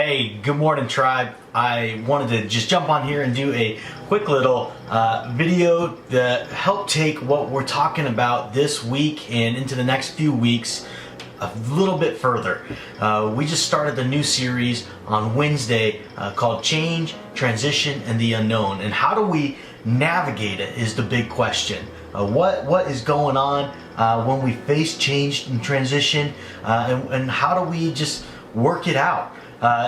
Hey, good morning, tribe. I wanted to just jump on here and do a quick little video to help take what we're talking about this week and into the next few weeks a little bit further. We just started the new series on Wednesday called Change, Transition, and the Unknown. And how do we navigate it is the big question. What is going on when we face change and transition, and how do we just work it out?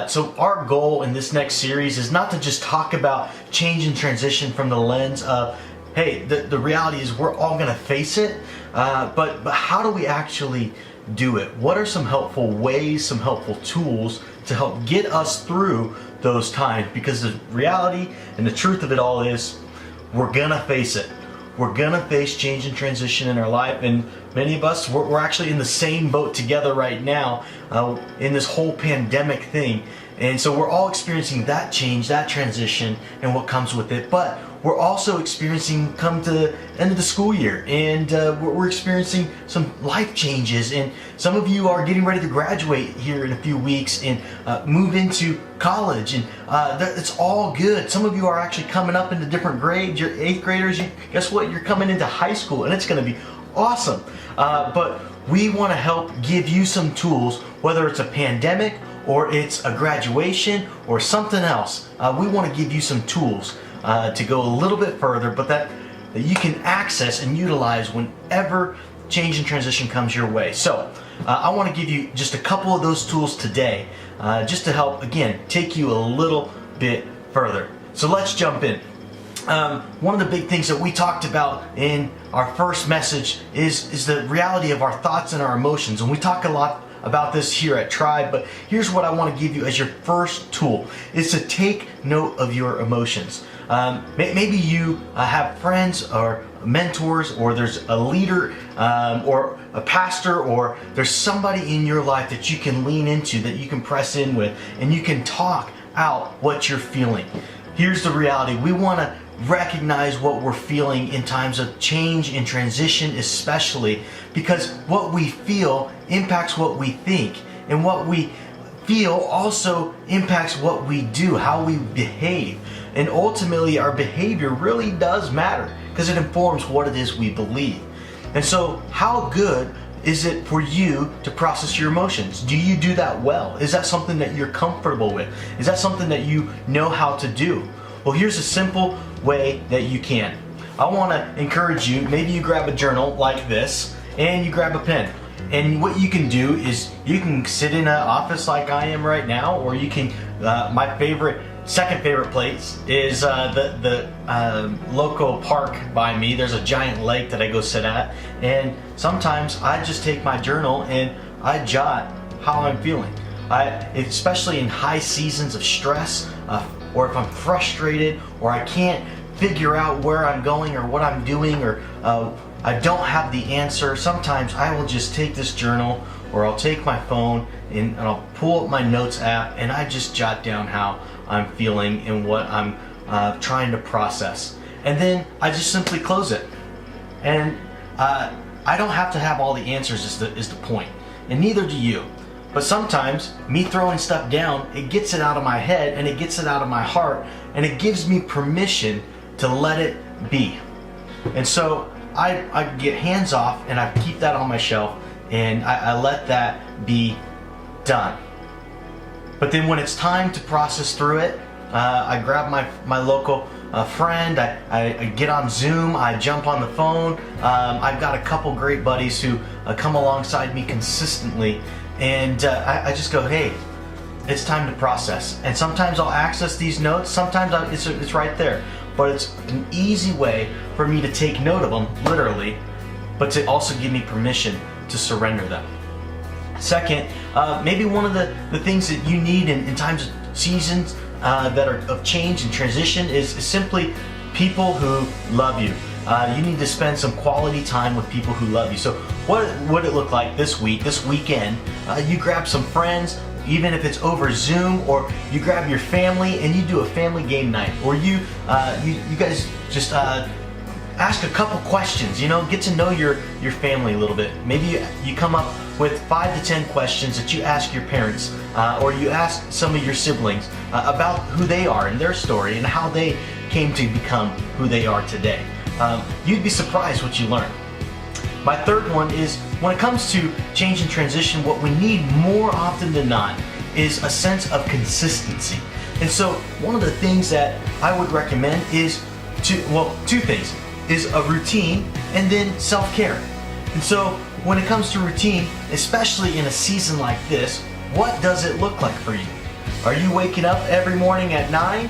So our goal in this next series is not to just talk about change and transition from the lens of, hey, the reality is we're all going to face it, but how do we actually do it? What are some helpful ways, some helpful tools to help get us through those times? Because the reality and the truth of it all is we're going to face it. We're gonna face change and transition in our life, and many of us, we're actually in the same boat together right now in this whole pandemic thing. And so we're all experiencing that change, that transition, and what comes with it. But we're also experiencing come to the end of the school year, and we're experiencing some life changes. And some of you are getting ready to graduate here in a few weeks and move into college, and it's all good. Some of you are actually coming up into different grades. You're 8th graders. Guess what? You're coming into high school, and it's going to be awesome. But we want to help give you some tools, whether it's a pandemic or it's a graduation or something else. We want to give you some tools to go a little bit further, but that you can access and utilize whenever change and transition comes your way. So I want to give you just a couple of those tools today, just to help, again, take you a little bit further. So let's jump in. One of the big things that we talked about in our first message is the reality of our thoughts and our emotions. And we talk a lot about this here at Tribe, but here's what I want to give you as your first tool, is to take note of your emotions. Maybe you have friends or mentors, or there's a leader or a pastor, or there's somebody in your life that you can lean into, that you can press in with, and you can talk out what you're feeling. Here's the reality. We want to recognize what we're feeling in times of change and transition, especially because what we feel impacts what we think, and what we feel also impacts what we do, how we behave. And ultimately our behavior really does matter because it informs what it is we believe. And so how good is it for you to process your emotions? Do you do that well? Is that something that you're comfortable with? Is that something that you know how to do? Well, here's a simple way that you can. I want to encourage you, maybe you grab a journal like this and you grab a pen. And what you can do is you can sit in an office like I am right now, or you can, my second favorite place is the local park by me. There's a giant lake that I go sit at, and sometimes I just take my journal and I jot how I'm feeling. Especially in high seasons of stress, or if I'm frustrated, or I can't figure out where I'm going or what I'm doing, or I don't have the answer, sometimes I will just take this journal, or I'll take my phone and I'll pull up my notes app, and I just jot down how I'm feeling and what I'm trying to process. And then I just simply close it. And I don't have to have all the answers is the point, and neither do you. But sometimes me throwing stuff down, it gets it out of my head and it gets it out of my heart, and it gives me permission to let it be. And so I get hands off and I keep that on my shelf, and I let that be done. But then when it's time to process through it, I grab my local friend, I get on Zoom, I jump on the phone. I've got a couple great buddies who come alongside me consistently, and I just go, hey, it's time to process. And sometimes I'll access these notes, sometimes it's right there. But it's an easy way for me to take note of them, literally, but to also give me permission to surrender them. Second, maybe one of the things that you need in times of seasons that are of change and transition is simply people who love you. You need to spend some quality time with people who love you. So what would it look like this week, this weekend? You grab some friends, even if it's over Zoom, or you grab your family and you do a family game night, or you guys just ask a couple questions, get to know your family a little bit. Maybe you come up with 5 to 10 questions that you ask your parents or you ask some of your siblings about who they are and their story and how they came to become who they are today. You'd be surprised what you learn. My third one is, when it comes to change and transition, what we need more often than not is a sense of consistency. And so one of the things that I would recommend is two things, is a routine and then self-care. And so when it comes to routine, especially in a season like this, what does it look like for you? Are you waking up every morning at 9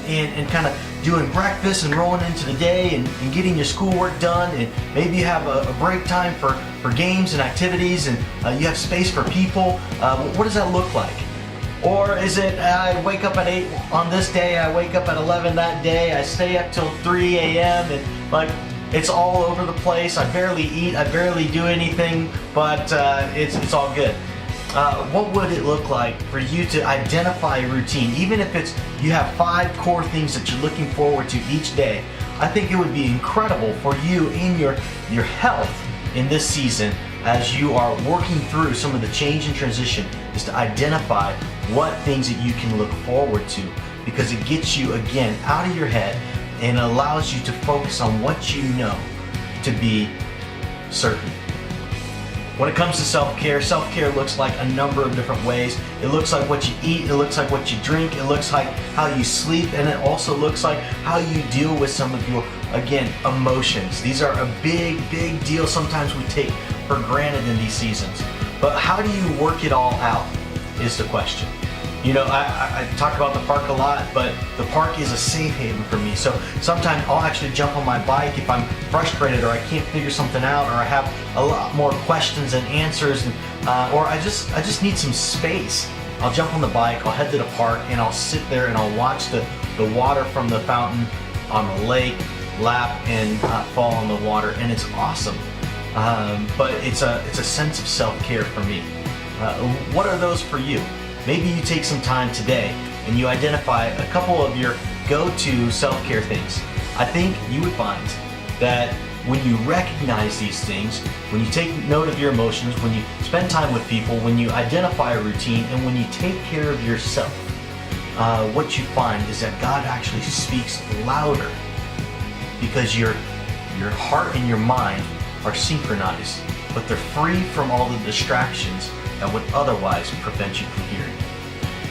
and kind of doing breakfast and rolling into the day and getting your schoolwork done, and maybe you have a break time for games and activities, and you have space for people? What does that look like? Or is it, I wake up at 8 on this day, I wake up at 11 that day, I stay up till 3 a.m. and like it's all over the place, I barely eat, I barely do anything, but it's all good. What would it look like for you to identify a routine, even if it's you have 5 core things that you're looking forward to each day? I think it would be incredible for you in your health in this season, as you are working through some of the change and transition, is to identify what things that you can look forward to, because it gets you again out of your head and allows you to focus on what you know to be certain. When it comes to self-care, self-care looks like a number of different ways. It looks like what you eat, it looks like what you drink, it looks like how you sleep, and it also looks like how you deal with some of your, again, emotions. These are a big, big deal. Sometimes we take for granted in these seasons. But how do you work it all out is the question. You know, I talk about the park a lot, but the park is a safe haven for me. So sometimes I'll actually jump on my bike if I'm frustrated or I can't figure something out, or I have a lot more questions and answers, and, or I just need some space. I'll jump on the bike, I'll head to the park, and I'll sit there and I'll watch the water from the fountain on the lake lap and fall on the water, and it's awesome. But it's a sense of self-care for me. What are those for you? Maybe you take some time today and you identify a couple of your go-to self-care things. I think you would find that when you recognize these things, when you take note of your emotions, when you spend time with people, when you identify a routine, and when you take care of yourself, what you find is that God actually speaks louder, because your heart and your mind are synchronized, but they're free from all the distractions that would otherwise prevent you from hearing.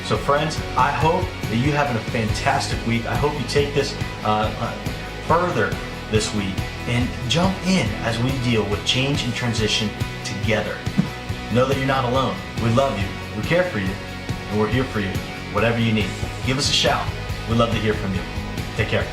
So friends, I hope that you have a fantastic week. I hope you take this further this week and jump in as we deal with change and transition together. Know that you're not alone. We love you, we care for you, and we're here for you, whatever you need. Give us a shout. We'd love to hear from you. Take care.